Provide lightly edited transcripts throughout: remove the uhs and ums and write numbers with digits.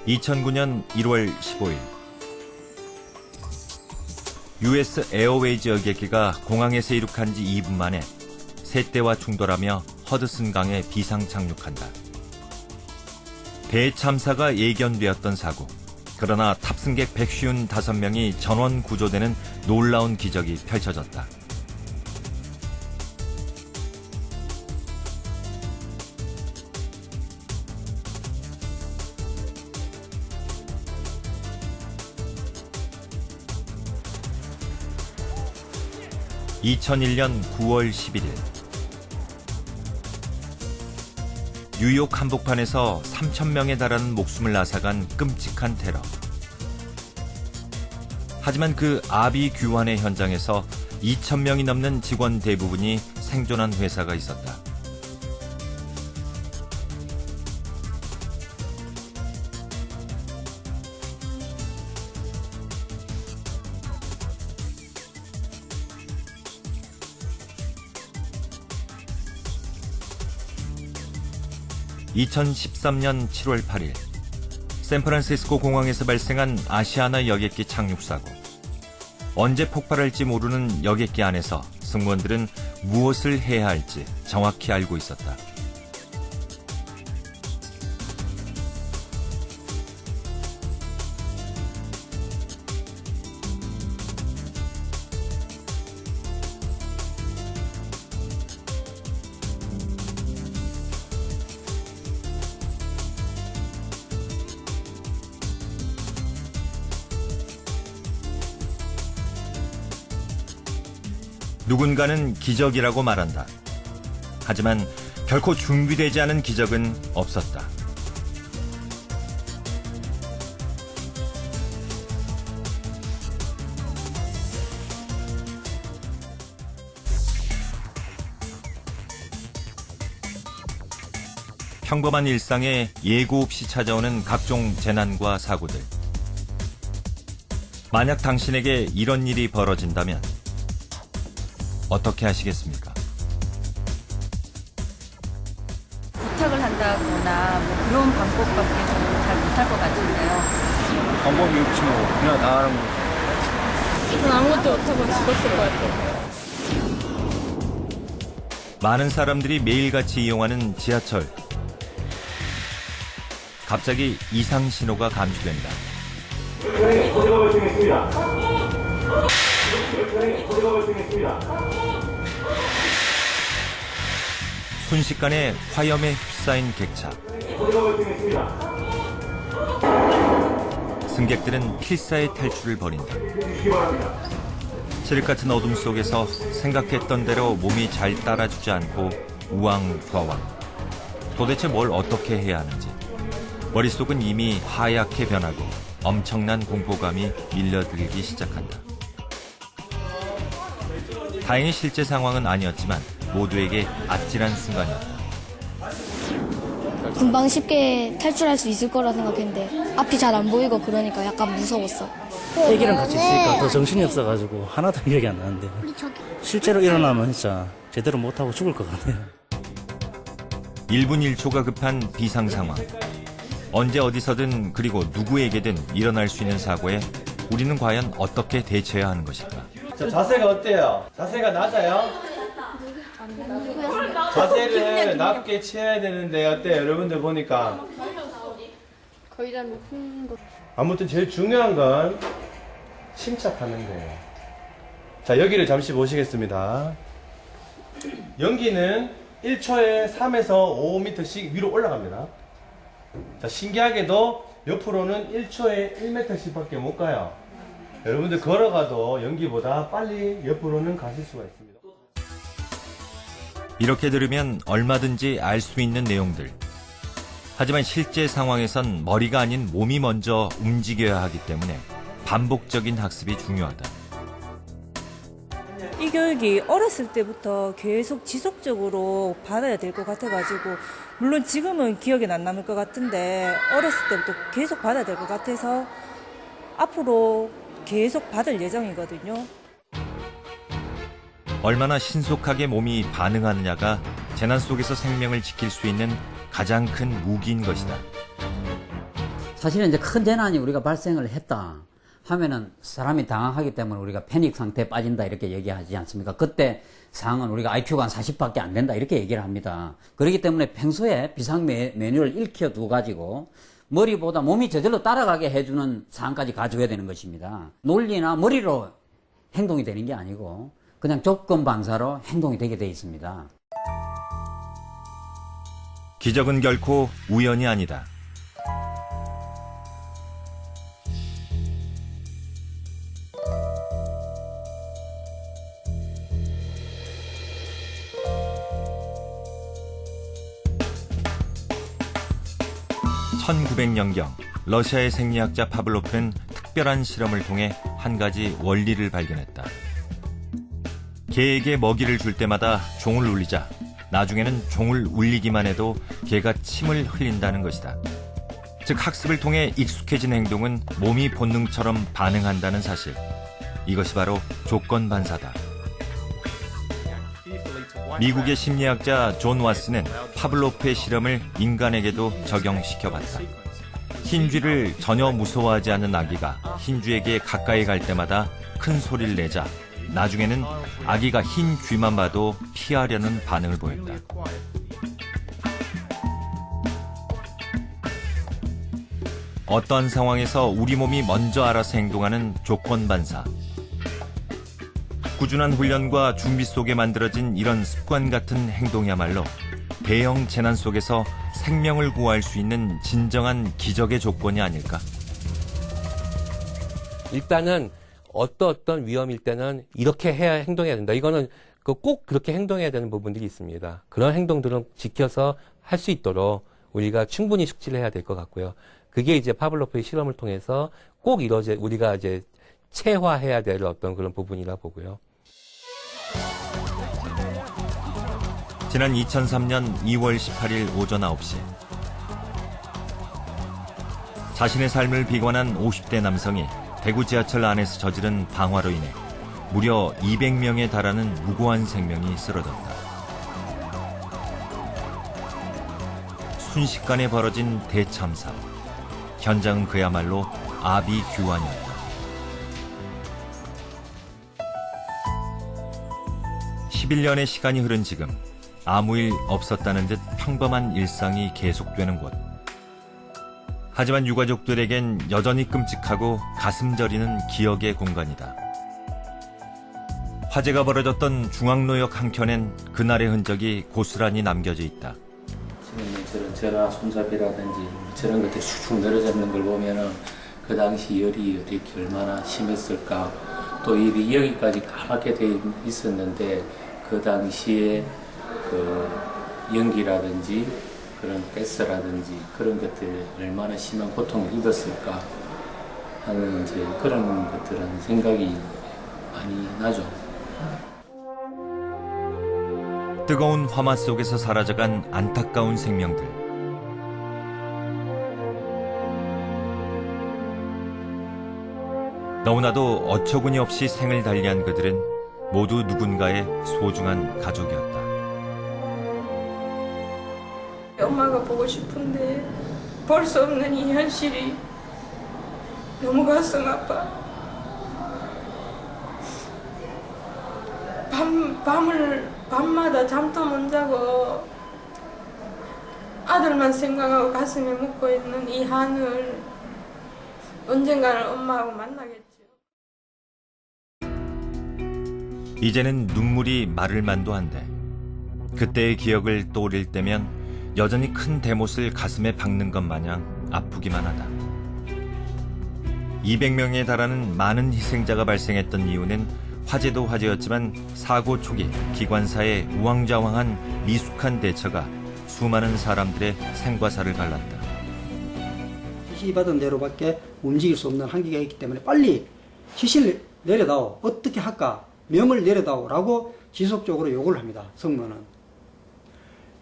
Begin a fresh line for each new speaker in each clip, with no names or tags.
2009년 1월 15일 US 에어웨이즈 여객기가 공항에서 이륙한 지 2분 만에 새떼와 충돌하며 허드슨 강에 비상 착륙한다. 대참사가 예견되었던 사고. 그러나 탑승객 155명이 전원 구조되는 놀라운 기적이 펼쳐졌다. (2001년 9월 11일) 뉴욕 한복판에서 3,000명에 달하는 목숨을 앗아간 끔찍한 테러. 하지만 그 아비규환의 현장에서 2,000명이 넘는 직원 대부분이 생존한 회사가 있었다. (2013년 7월 8일) 샌프란시스코 공항에서 발생한 아시아나 여객기 착륙 사고. 언제 폭발할지 모르는 여객기 안에서 승무원들은 무엇을 해야 할지 정확히 알고 있었다. 누군가는 기적이라고 말한다. 하지만 결코 준비되지 않은 기적은 없었다. 평범한 일상에 예고 없이 찾아오는 각종 재난과 사고들. 만약 당신에게 이런 일이 벌어진다면 어떻게 하시겠습니까?
부탁을 한다거나 뭐 그런 방법밖에 저는 잘 못할 것 같은데요.
방법이 없지 뭐. 그냥 나가는 거.
전 아무것도 못하고 죽었을 것 같아요.
많은 사람들이 매일같이 이용하는 지하철. 갑자기 이상 신호가 감지된다. 순식간에 화염에 휩싸인 객차. 승객들은 필사의 탈출을 벌인다. 칠흑 같은 어둠 속에서 생각했던 대로 몸이 잘 따라주지 않고 우왕좌왕. 도대체 뭘 어떻게 해야 하는지. 머릿속은 이미 하얗게 변하고 엄청난 공포감이 밀려들기 시작한다. 다행히 실제 상황은 아니었지만 모두에게 아찔한 순간이었다.
금방 쉽게 탈출할 수 있을 거라 생각했는데 앞이 잘 안 보이고 그러니까 약간 무서웠어.
애기랑 같이 있으니까 더 정신이 없어가지고 하나도 기억이 안 나는데 실제로 일어나면 진짜 제대로 못하고 죽을 것 같아요.
1분 1초가 급한 비상 상황. 언제 어디서든 그리고 누구에게든 일어날 수 있는 사고에 우리는 과연 어떻게 대처해야 하는 것일까?
자, 자세가 어때요? 자세가 낮아요? 자세를 낮게 취해야 되는데 어때요? 여러분들 보니까.
거의 다 높은 곳.
아무튼 제일 중요한 건 침착하는 거예요. 자, 여기를 잠시 보시겠습니다. 연기는 1초에 3에서 5m씩 위로 올라갑니다. 자, 신기하게도 옆으로는 1초에 1m씩밖에 못 가요. 여러분들 걸어가도 연기보다 빨리 옆으로는 가실 수가 있습니다.
이렇게 들으면 얼마든지 알 수 있는 내용들. 하지만 실제 상황에선 머리가 아닌 몸이 먼저 움직여야 하기 때문에 반복적인 학습이 중요하다.
이 교육이 어렸을 때부터 계속 지속적으로 받아야 될 것 같아가지고, 물론 지금은 기억에 안 남을 것 같은데 어렸을 때부터 계속 받아야 될 것 같아서 앞으로 계속 받을 예정이거든요.
얼마나 신속하게 몸이 반응하느냐가 재난 속에서 생명을 지킬 수 있는 가장 큰 무기인 것이다.
사실은 이제 큰 재난이 우리가 발생을 했다 하면은 사람이 당황하기 때문에 우리가 패닉 상태에 빠진다 이렇게 얘기하지 않습니까? 그때 상황은 우리가 IQ가 한 40밖에 안 된다 이렇게 얘기를 합니다. 그렇기 때문에 평소에 비상 메뉴를 익혀 두 가지고 머리보다 몸이 저절로 따라가게 해주는 상황까지 가져야 되는 것입니다. 논리나 머리로 행동이 되는 게 아니고 그냥 조건 반사로 행동이 되게 돼 있습니다.
기적은 결코 우연이 아니다. (1900년경) 러시아의 생리학자 파블로프는 특별한 실험을 통해 한 가지 원리를 발견했다. 개에게 먹이를 줄 때마다 종을 울리자 나중에는 종을 울리기만 해도 개가 침을 흘린다는 것이다. 즉 학습을 통해 익숙해진 행동은 몸이 본능처럼 반응한다는 사실. 이것이 바로 조건 반사다. 미국의 심리학자 존 왓슨은 파블로프의 실험을 인간에게도 적용시켜봤다. 흰쥐를 전혀 무서워하지 않는 아기가 흰쥐에게 가까이 갈 때마다 큰 소리를 내자 나중에는 아기가 흰 쥐만 봐도 피하려는 반응을 보였다. 어떠한 상황에서 우리 몸이 먼저 알아서 행동하는 조건 반사. 꾸준한 훈련과 준비 속에 만들어진 이런 습관 같은 행동이야말로 대형 재난 속에서 생명을 구할 수 있는 진정한 기적의 조건이 아닐까?
일단은 어떤 위험일 때는 이렇게 해야 행동해야 된다. 이거는 꼭 그렇게 행동해야 되는 부분들이 있습니다. 그런 행동들은 지켜서 할 수 있도록 우리가 충분히 숙지를 해야 될 것 같고요. 그게 이제 파블로프의 실험을 통해서 꼭 우리가 이제 체화해야 될 어떤 그런 부분이라 보고요.
지난 2003년 2월 18일 오전 9시. 자신의 삶을 비관한 50대 남성이 대구 지하철 안에서 저지른 방화로 인해 무려 200명에 달하는 무고한 생명이 쓰러졌다. 순식간에 벌어진 대참사. 현장은 그야말로 아비규환이었다. 11년의 시간이 흐른 지금 아무 일 없었다는 듯 평범한 일상이 계속되는 곳. 하지만 유가족들에겐 여전히 끔찍하고 가슴 저리는 기억의 공간이다. 화재가 벌어졌던 중앙로역 한켠엔 그날의 흔적이 고스란히 남겨져 있다.
지금 저런 전화 손잡이라든지 저런 것들이 쑥쑥 늘어져 있는 걸 보면은 그 당시 열이 어떻게 얼마나 심했을까. 또 일이 여기까지 까맣게 돼 있었는데 그 당시에 그 연기라든지 그런 가스라든지 그런 것들 얼마나 심한 고통을 입었을까 하는 이제 그런 것들은 생각이 많이 나죠.
뜨거운 화마 속에서 사라져간 안타까운 생명들. 너무나도 어처구니 없이 생을 달리한 그들은 모두 누군가의 소중한 가족이었다.
엄마가 보고 싶은데 볼 수 없는 이 현실이 너무 가슴 아파. 밤마다 잠도 못 자고 아들만 생각하고 가슴에 묻고 있는 이 한을 언젠가는 엄마하고 만나겠죠.
이제는 눈물이 마를 만도 한데 그때의 기억을 떠올릴 때면 여전히 큰 대못을 가슴에 박는 것 마냥 아프기만 하다. 200명에 달하는 많은 희생자가 발생했던 이유는 화재도 화재였지만 사고 초기 기관사의 우왕좌왕한 미숙한 대처가 수많은 사람들의 생과 사를 갈랐다.
지시받은 대로밖에 움직일 수 없는 한계가 있기 때문에 빨리 지시를 내려다오. 어떻게 할까? 명을 내려다오라고 지속적으로 요구를 합니다. 성모는.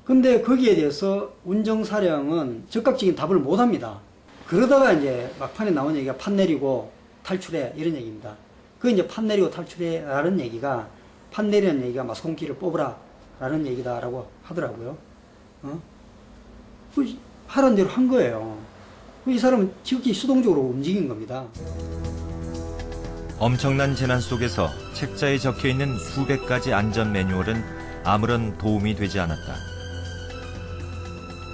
근데 거기에 대해서 운정사령은 즉각적인 답을 못합니다. 그러다가 이제 막판에 나온 얘기가 판 내리고 탈출해 이런 얘기입니다. 그 이제 판 내리고 탈출해라는 얘기가 판 내리는 얘기가 막 손길을 뽑으라라는 얘기다라고 하더라고요. 하라는 대로 한 거예요. 이 사람은 지극히 수동적으로 움직인 겁니다.
엄청난 재난 속에서 책자에 적혀있는 수백 가지 안전 매뉴얼은 아무런 도움이 되지 않았다.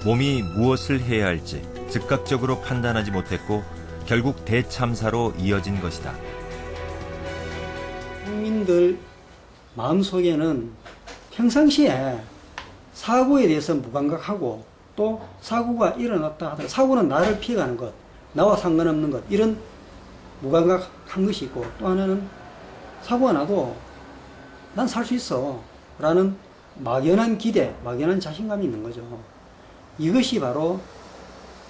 몸이 무엇을 해야 할지 즉각적으로 판단하지 못했고 결국 대참사로 이어진 것이다.
국민들 마음속에는 평상시에 사고에 대해서 무감각하고 또 사고가 일어났다 하더라도 사고는 나를 피해가는 것, 나와 상관없는 것, 이런 무감각한 것이 있고, 또 하나는 사고가 나도 난 살 수 있어 라는 막연한 기대, 막연한 자신감이 있는 거죠. 이것이 바로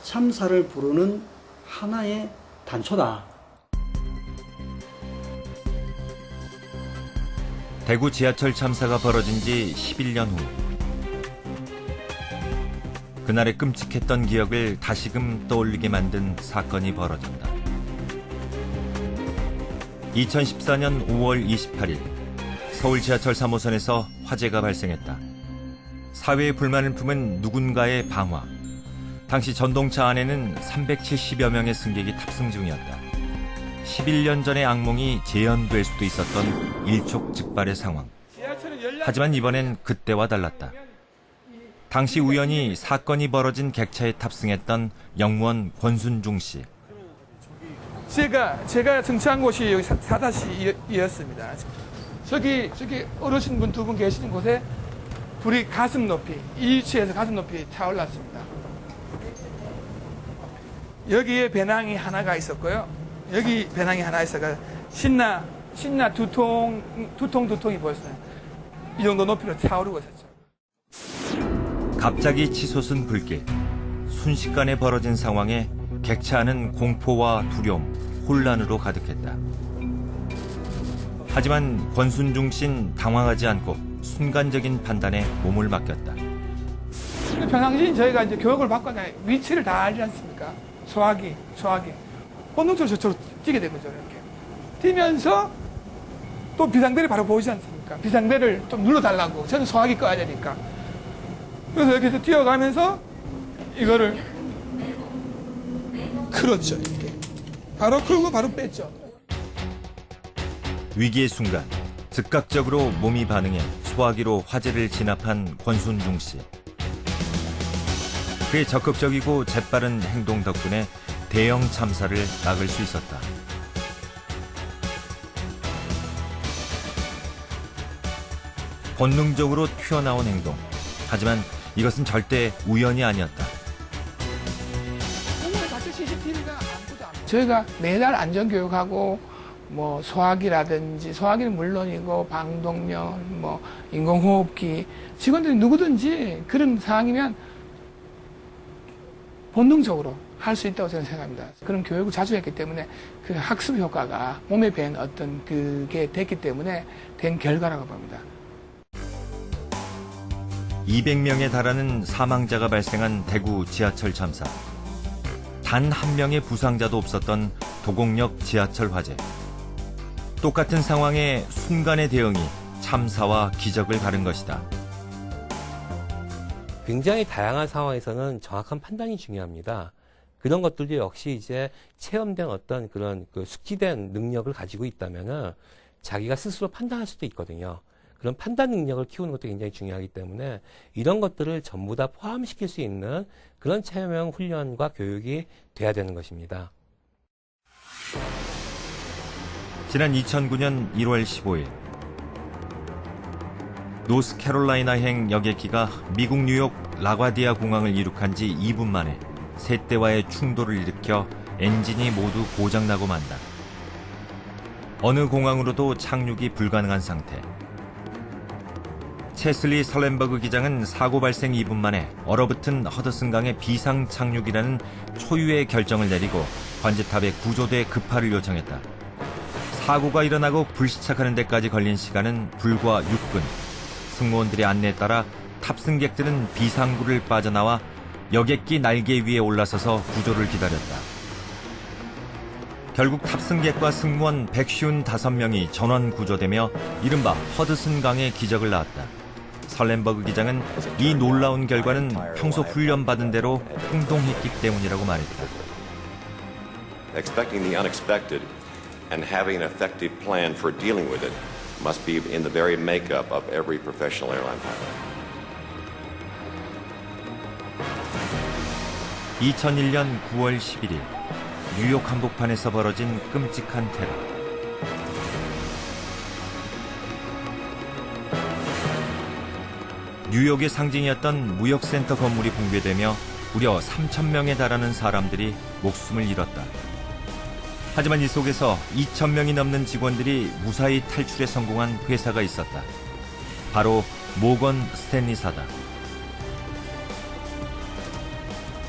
참사를 부르는 하나의 단초다.
대구 지하철 참사가 벌어진 지 11년 후. 그날의 끔찍했던 기억을 다시금 떠올리게 만든 사건이 벌어진다. 2014년 5월 28일 서울 지하철 3호선에서 화재가 발생했다. 사회의 불만을 품은 누군가의 방화. 당시 전동차 안에는 370여 명의 승객이 탑승 중이었다. 11년 전의 악몽이 재현될 수도 있었던 일촉즉발의 상황. 하지만 이번엔 그때와 달랐다. 당시 우연히 사건이 벌어진 객차에 탑승했던 영무원 권순중 씨.
제가 승차한 곳이 여기 4-2였습니다. 저기 어르신분 두 분 계시는 곳에 불이 가슴 높이, 이 위치에서 가슴 높이 타올랐습니다. 여기에 배낭이 하나가 있었고요. 여기 배낭이 하나 있어가 신나 두 통이 보였어요. 이 정도 높이로 타오르고 있었죠.
갑자기 치솟은 불길. 순식간에 벌어진 상황에 객차 안은 공포와 두려움, 혼란으로 가득했다. 하지만 권순중 씨는 당황하지 않고 순간적인 판단에 몸을 맡겼다.
평상시 저희가 이제 교육을 받거나 위치를 다 알지 않습니까? 소화기. 본능적으로 저쪽으로 뛰게 된 거죠, 이렇게. 뛰면서 또 비상벨이 바로 보이지 않습니까? 비상벨을 좀 눌러달라고. 저는 소화기 꺼야 되니까. 그래서 이렇게 뛰어가면서 이거를 그렇죠, 이렇게. 바로 끌고 바로 뺐죠.
위기의 순간 즉각적으로 몸이 반응해 소화기로 화재를 진압한 권순중 씨. 그의 적극적이고 재빠른 행동 덕분에 대형 참사를 막을 수 있었다. 본능적으로 튀어나온 행동. 하지만 이것은 절대 우연이 아니었다.
저희가 매달 안전교육하고 뭐 소화기라든지 소화기는 물론이고 방독면, 뭐 인공호흡기 직원들이 누구든지 그런 상황이면 본능적으로 할 수 있다고 저는 생각합니다. 그런 교육을 자주 했기 때문에 그 학습 효과가 몸에 밴 어떤 그게 됐기 때문에 된 결과라고 봅니다.
200명에 달하는 사망자가 발생한 대구 지하철 참사. 단 한 명의 부상자도 없었던 도곡역 지하철 화재. 똑같은 상황에 순간의 대응이 참사와 기적을 가른 것이다.
굉장히 다양한 상황에서는 정확한 판단이 중요합니다. 그런 것들도 역시 이제 체험된 어떤 그런 그 숙지된 능력을 가지고 있다면은 자기가 스스로 판단할 수도 있거든요. 그런 판단 능력을 키우는 것도 굉장히 중요하기 때문에 이런 것들을 전부 다 포함시킬 수 있는 그런 체험형 훈련과 교육이 돼야 되는 것입니다.
지난 2009년 1월 15일 노스캐롤라이나행 여객기가 미국 뉴욕 라과디아 공항을 이륙한 지 2분 만에 세 대와의 충돌을 일으켜 엔진이 모두 고장나고 만다. 어느 공항으로도 착륙이 불가능한 상태. 체슬리 설렌버그 기장은 사고 발생 2분 만에 얼어붙은 허드슨강의 비상 착륙이라는 초유의 결정을 내리고 관제탑에 구조대 급파를 요청했다. 사고가 일어나고 불시착하는 데까지 걸린 시간은 불과 6분. 승무원들의 안내에 따라 탑승객들은 비상구를 빠져나와 여객기 날개 위에 올라서서 구조를 기다렸다. 결국 탑승객과 승무원 155명이 전원 구조되며 이른바 허드슨강의 기적을 낳았다. 설렌버그 기장은 이 놀라운 결과는 평소 훈련받은 대로 행동했기 때문이라고 말했다.
expecting the unexpected and having an effective plan for dealing with it must be in the very makeup of every professional airline pilot.
2001년 9월 11일 뉴욕 한복판에서 벌어진 끔찍한 테러. 뉴욕의 상징이었던 무역센터 건물이 붕괴되며 무려 3,000명에 달하는 사람들이 목숨을 잃었다. 하지만 이 속에서 2,000명이 넘는 직원들이 무사히 탈출에 성공한 회사가 있었다. 바로 모건 스탠리사다.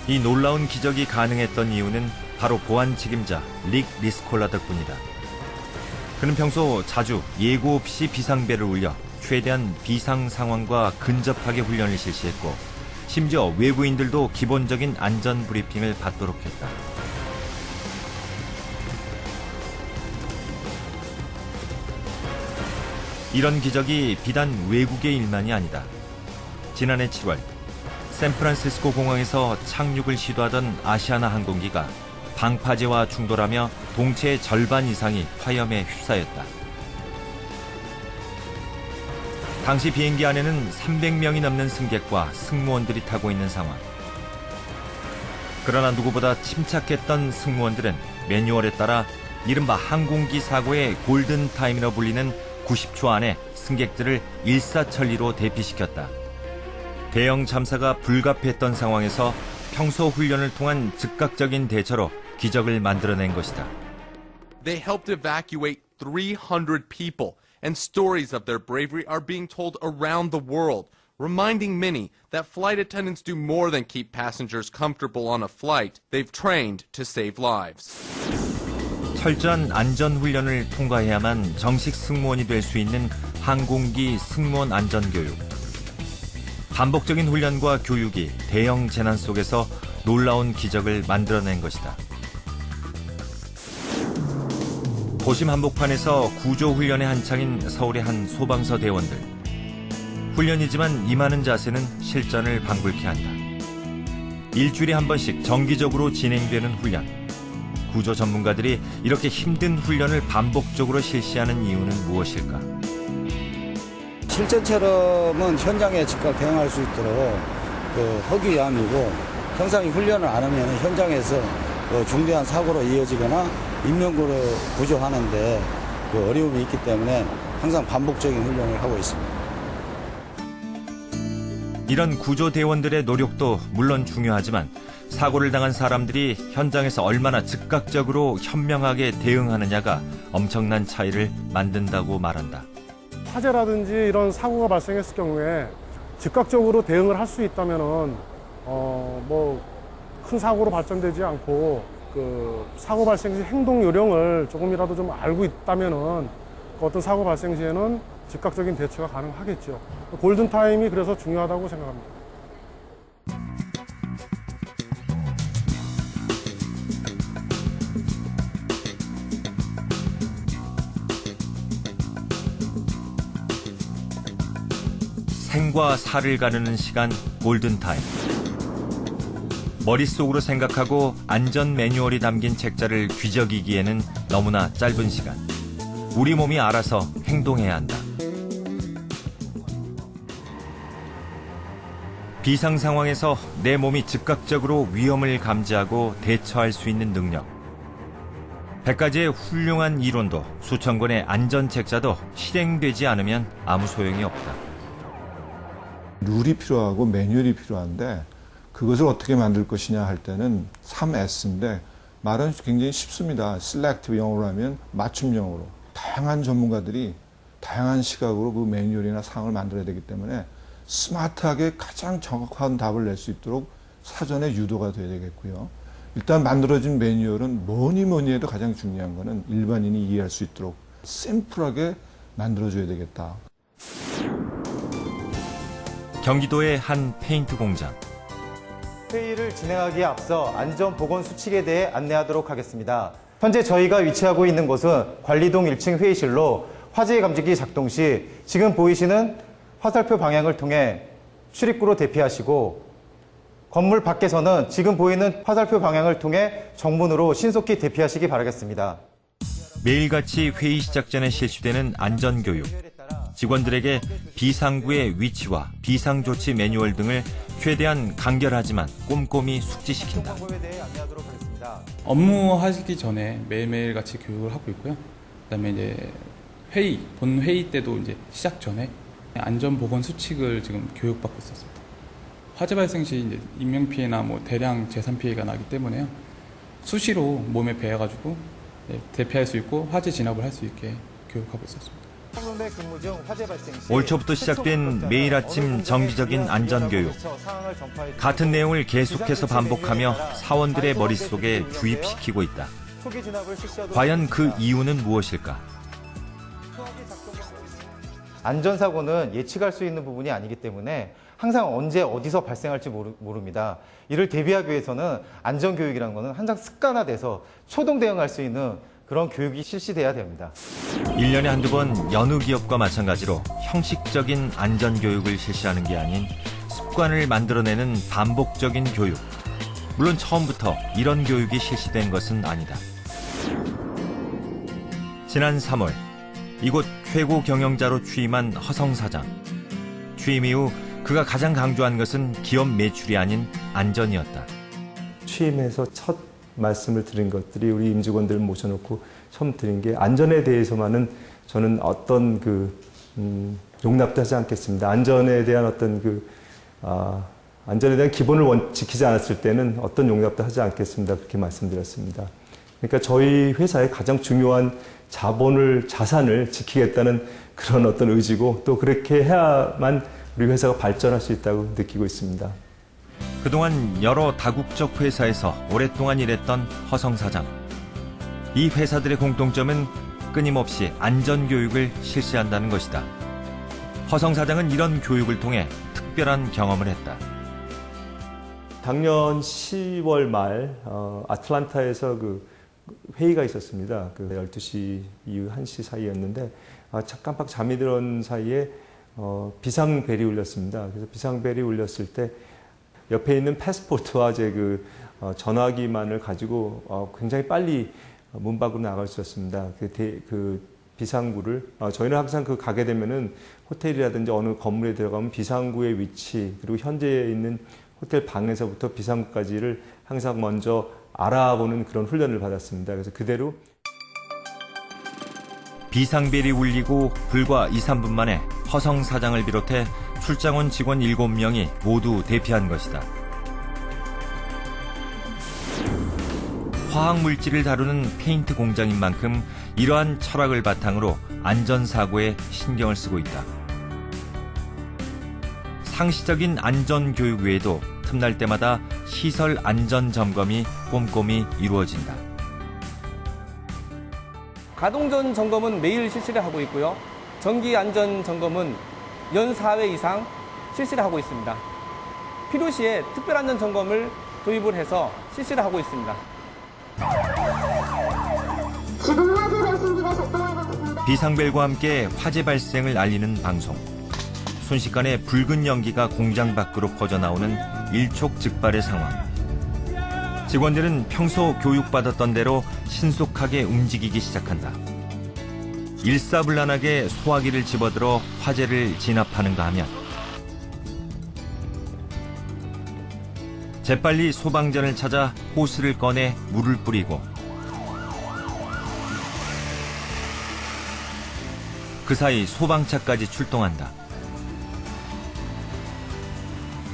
이 놀라운 기적이 가능했던 이유는 바로 보안 책임자 릭 리스콜라 덕분이다. 그는 평소 자주 예고 없이 비상벨을 울려 최대한 비상 상황과 근접하게 훈련을 실시했고, 심지어 외부인들도 기본적인 안전 브리핑을 받도록 했다. 이런 기적이 비단 외국의 일만이 아니다. 지난해 7월 샌프란시스코 공항에서 착륙을 시도하던 아시아나 항공기가 방파제와 충돌하며 동체의 절반 이상이 화염에 휩싸였다. 당시 비행기 안에는 300명이 넘는 승객과 승무원들이 타고 있는 상황. 그러나 누구보다 침착했던 승무원들은 매뉴얼에 따라 이른바 항공기 사고의 골든타임이라 불리는 90초 안에 승객들을 일사천리로 대피시켰다. 대형 참사가 불가피했던 상황에서 평소 훈련을 통한 즉각적인 대처로 기적을 만들어낸 것이다.
They helped evacuate 300 people. And stories of their bravery are being told around the world, reminding many that flight attendants do more than keep passengers comfortable on a flight. They've trained to save lives.
철저한 안전훈련을 통과해야만 정식 승무원이 될 수 있는 항공기 승무원 안전교육. 반복적인 훈련과 교육이 대형 재난 속에서 놀라운 기적을 만들어낸 것이다. 도심 한복판에서 구조훈련에 한창인 서울의 한 소방서 대원들. 훈련이지만 임하는 자세는 실전을 방불케 한다. 일주일에 한 번씩 정기적으로 진행되는 훈련. 구조 전문가들이 이렇게 힘든 훈련을 반복적으로 실시하는 이유는 무엇일까?
실전처럼은 현장에 즉각 대응할 수 있도록 하기 위함이고, 평상시 훈련을 안 하면 현장에서 중대한 사고로 이어지거나 인명구를 구조하는데 어려움이 있기 때문에 항상 반복적인 훈련을 하고 있습니다.
이런 구조대원들의 노력도 물론 중요하지만 사고를 당한 사람들이 현장에서 얼마나 즉각적으로 현명하게 대응하느냐가 엄청난 차이를 만든다고 말한다.
화재라든지 이런 사고가 발생했을 경우에 즉각적으로 대응을 할 수 있다면은 큰 사고로 발전되지 않고 사고 발생 시 행동 요령을 조금이라도 좀 알고 있다면은 어떤 사고 발생 시에는 즉각적인 대처가 가능하겠죠. 골든타임이 그래서 중요하다고 생각합니다.
생과 사를 가르는 시간 골든타임. 머릿속으로 생각하고 안전 매뉴얼이 담긴 책자를 뒤적이기에는 너무나 짧은 시간. 우리 몸이 알아서 행동해야 한다. 비상 상황에서 내 몸이 즉각적으로 위험을 감지하고 대처할 수 있는 능력. 100가지의 훌륭한 이론도 수천 권의 안전 책자도 실행되지 않으면 아무 소용이 없다.
룰이 필요하고 매뉴얼이 필요한데 그것을 어떻게 만들 것이냐 할 때는 3S인데 말은 굉장히 쉽습니다. Selective 영어로 하면 맞춤형으로 다양한 전문가들이 다양한 시각으로 그 매뉴얼이나 사항을 만들어야 되기 때문에 스마트하게 가장 정확한 답을 낼 수 있도록 사전에 유도가 돼야 되겠고요. 일단 만들어진 매뉴얼은 뭐니 해도 가장 중요한 거는 일반인이 이해할 수 있도록 심플하게 만들어줘야 되겠다.
경기도의 한 페인트 공장.
회의를 진행하기에 앞서 안전보건수칙에 대해 안내하도록 하겠습니다. 현재 저희가 위치하고 있는 곳은 관리동 1층 회의실로 화재 감지기 작동 시 지금 보이시는 화살표 방향을 통해 출입구로 대피하시고 건물 밖에서는 지금 보이는 화살표 방향을 통해 정문으로 신속히 대피하시기 바라겠습니다.
매일같이 회의 시작 전에 실시되는 안전교육. 직원들에게 비상구의 위치와 비상조치 매뉴얼 등을 최대한 간결하지만 꼼꼼히 숙지시킨다.
업무하시기 전에 매일매일 같이 교육을 하고 있고요. 그다음에 이제 본 회의 때도 이제 시작 전에 안전보건 수칙을 지금 교육받고 있었습니다. 화재 발생 시 이제 인명피해나 뭐 대량 재산 피해가 나기 때문에요. 수시로 몸에 배어가지고 대피할 수 있고 화재 진압을 할 수 있게 교육하고 있었습니다.
올 초부터 시작된 매일 아침 정기적인 안전교육. 같은 내용을 계속해서 반복하며 사원들의 머릿속에 주입시키고 있다. 과연 그 이유는 무엇일까?
안전사고는 예측할 수 있는 부분이 아니기 때문에 항상 언제 어디서 발생할지 모릅니다. 이를 대비하기 위해서는 안전교육이라는 것은 항상 습관화돼서 초동 대응할 수 있는 그런 교육이 실시돼야 됩니다.
1년에 한두 번 여느 기업과 마찬가지로 형식적인 안전교육을 실시하는 게 아닌 습관을 만들어내는 반복적인 교육. 물론 처음부터 이런 교육이 실시된 것은 아니다. 지난 3월 이곳 최고 경영자로 취임한 허성 사장. 취임 이후 그가 가장 강조한 것은 기업 매출이 아닌 안전이었다.
취임해서 첫 말씀을 드린 것들이 우리 임직원들을 모셔놓고 처음 드린 게 안전에 대해서만은 저는 어떤 용납도 하지 않겠습니다. 안전에 대한 안전에 대한 기본을 지키지 않았을 때는 어떤 용납도 하지 않겠습니다. 그렇게 말씀드렸습니다. 그러니까 저희 회사의 가장 중요한 자산을 지키겠다는 그런 어떤 의지고 또 그렇게 해야만 우리 회사가 발전할 수 있다고 느끼고 있습니다.
그동안 여러 다국적 회사에서 오랫동안 일했던 허성 사장. 이 회사들의 공통점은 끊임없이 안전교육을 실시한다는 것이다. 허성 사장은 이런 교육을 통해 특별한 경험을 했다.
작년 10월 말 아틀란타에서 회의가 있었습니다. 12시 이후 1시 사이였는데 깜빡 잠이 들은 사이에 비상벨이 울렸습니다. 그래서 비상벨이 울렸을 때 옆에 있는 패스포트와 제 전화기만을 가지고 굉장히 빨리 문 밖으로 나갈 수 있었습니다. 그 비상구를 저희는 항상 가게 되면은 호텔이라든지 어느 건물에 들어가면 비상구의 위치 그리고 현재 있는 호텔 방에서부터 비상구까지를 항상 먼저 알아보는 그런 훈련을 받았습니다. 그래서 그대로
비상벨이 울리고 불과 2, 3분 만에 허성 사장을 비롯해 출장 온 직원 7명이 모두 대피한 것이다. 화학물질을 다루는 페인트 공장인 만큼 이러한 철학을 바탕으로 안전사고에 신경을 쓰고 있다. 상시적인 안전교육 외에도 틈날 때마다 시설 안전 점검이 꼼꼼히 이루어진다.
가동전 점검은 매일 실시를 하고 있고요. 정기 안전 점검은 연 4회 이상 실시를 하고 있습니다. 필요시에 특별 안전 점검을 도입을 해서 실시를 하고 있습니다.
비상벨과 함께 화재 발생을 알리는 방송. 순식간에 붉은 연기가 공장 밖으로 퍼져나오는 일촉즉발의 상황. 직원들은 평소 교육받았던 대로 신속하게 움직이기 시작한다. 일사불란하게 소화기를 집어들어 화재를 진압하는가 하면 재빨리 소방전을 찾아 호스를 꺼내 물을 뿌리고 그 사이 소방차까지 출동한다.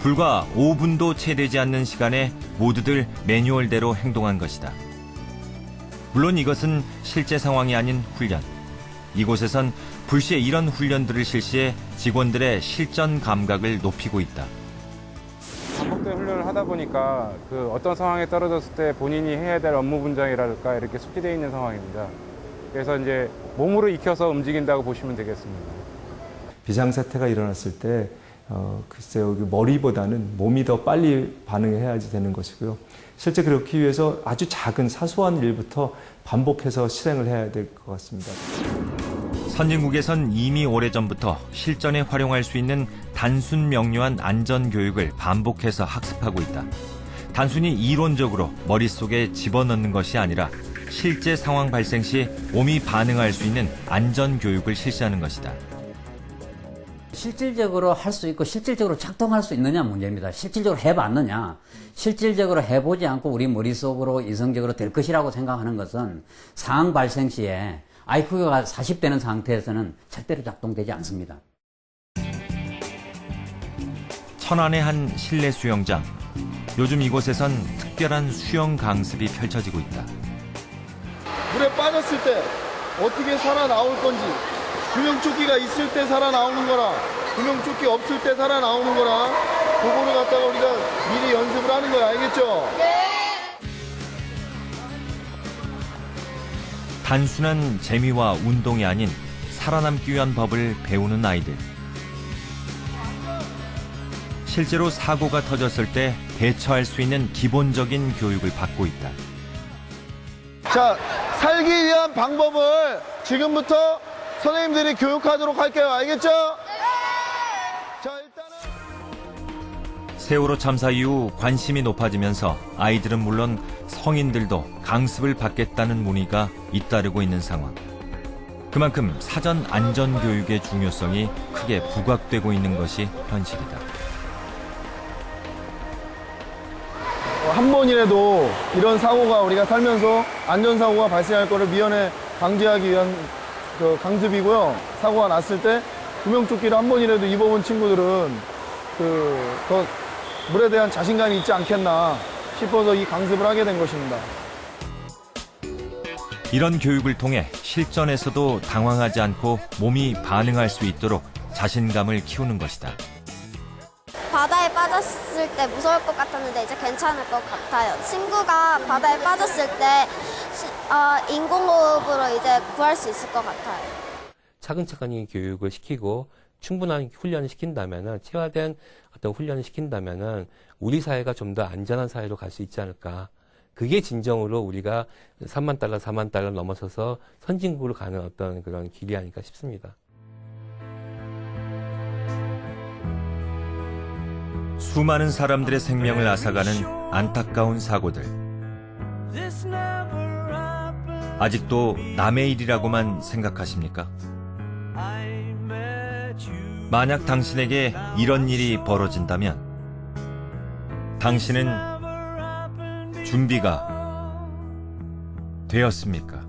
불과 5분도 채 되지 않는 시간에 모두들 매뉴얼대로 행동한 것이다. 물론 이것은 실제 상황이 아닌 훈련. 이곳에선 불시에 이런 훈련들을 실시해 직원들의 실전 감각을 높이고 있다.
반복된 훈련을 하다 보니까 어떤 상황에 떨어졌을 때 본인이 해야 될 업무 분장이랄까 이렇게 숙지되어 있는 상황입니다. 그래서 이제 몸으로 익혀서 움직인다고 보시면 되겠습니다.
비상사태가 일어났을 때 글쎄요, 머리보다는 몸이 더 빨리 반응해야지 되는 것이고요. 실제 그렇기 위해서 아주 작은 사소한 일부터 반복해서 실행을 해야 될 것 같습니다.
선진국에선 이미 오래전부터 실전에 활용할 수 있는 단순 명료한 안전교육을 반복해서 학습하고 있다. 단순히 이론적으로 머릿속에 집어넣는 것이 아니라 실제 상황 발생 시 몸이 반응할 수 있는 안전교육을 실시하는 것이다.
실질적으로 할 수 있고 실질적으로 작동할 수 있느냐 문제입니다. 실질적으로 해봤느냐. 실질적으로 해보지 않고 우리 머릿속으로 이성적으로 될 것이라고 생각하는 것은 상황 발생 시에 IQ가 40되는 상태에서는 절대로 작동되지 않습니다.
천안의 한 실내 수영장. 요즘 이곳에선 특별한 수영 강습이 펼쳐지고 있다.
물에 빠졌을 때 어떻게 살아나올 건지, 구명조끼가 있을 때 살아나오는 거랑 구명조끼 없을 때 살아나오는 거랑 그거를 갖다가 우리가 미리 연습을 하는 거야. 알겠죠?
단순한 재미와 운동이 아닌 살아남기 위한 법을 배우는 아이들. 실제로 사고가 터졌을 때 대처할 수 있는 기본적인 교육을 받고 있다.
자, 살기 위한 방법을 지금부터 선생님들이 교육하도록 할게요. 알겠죠? 자,
세월호 참사 이후 관심이 높아지면서 아이들은 물론 성인들도 강습을 받겠다는 문의가 잇따르고 있는 상황. 그만큼 사전 안전교육의 중요성이 크게 부각되고 있는 것이 현실이다.
한 번이라도 이런 사고가 우리가 살면서 안전사고가 발생할 거를 미연에 방지하기 위한 그 강습이고요. 사고가 났을 때 구명조끼를 한 번이라도 입어본 친구들은 더 물에 대한 자신감이 있지 않겠나 싶어서 이 강습을 하게 된 것입니다.
이런 교육을 통해 실전에서도 당황하지 않고 몸이 반응할 수 있도록 자신감을 키우는 것이다.
바다에 빠졌을 때 무서울 것 같았는데 이제 괜찮을 것 같아요. 친구가 바다에 빠졌을 때 인공호흡으로 이제 구할 수 있을 것 같아요.
차근차근히 교육을 시키고 충분한 훈련을 시킨다면은, 체화된 어떤 훈련을 시킨다면은 우리 사회가 좀 더 안전한 사회로 갈 수 있지 않을까. 그게 진정으로 우리가 3만 달러, 4만 달러 넘어서서 선진국으로 가는 어떤 그런 길이 아닐까 싶습니다.
수많은 사람들의 생명을 앗아가는 안타까운 사고들. 아직도 남의 일이라고만 생각하십니까? 만약 당신에게 이런 일이 벌어진다면 당신은 준비가 되었습니까?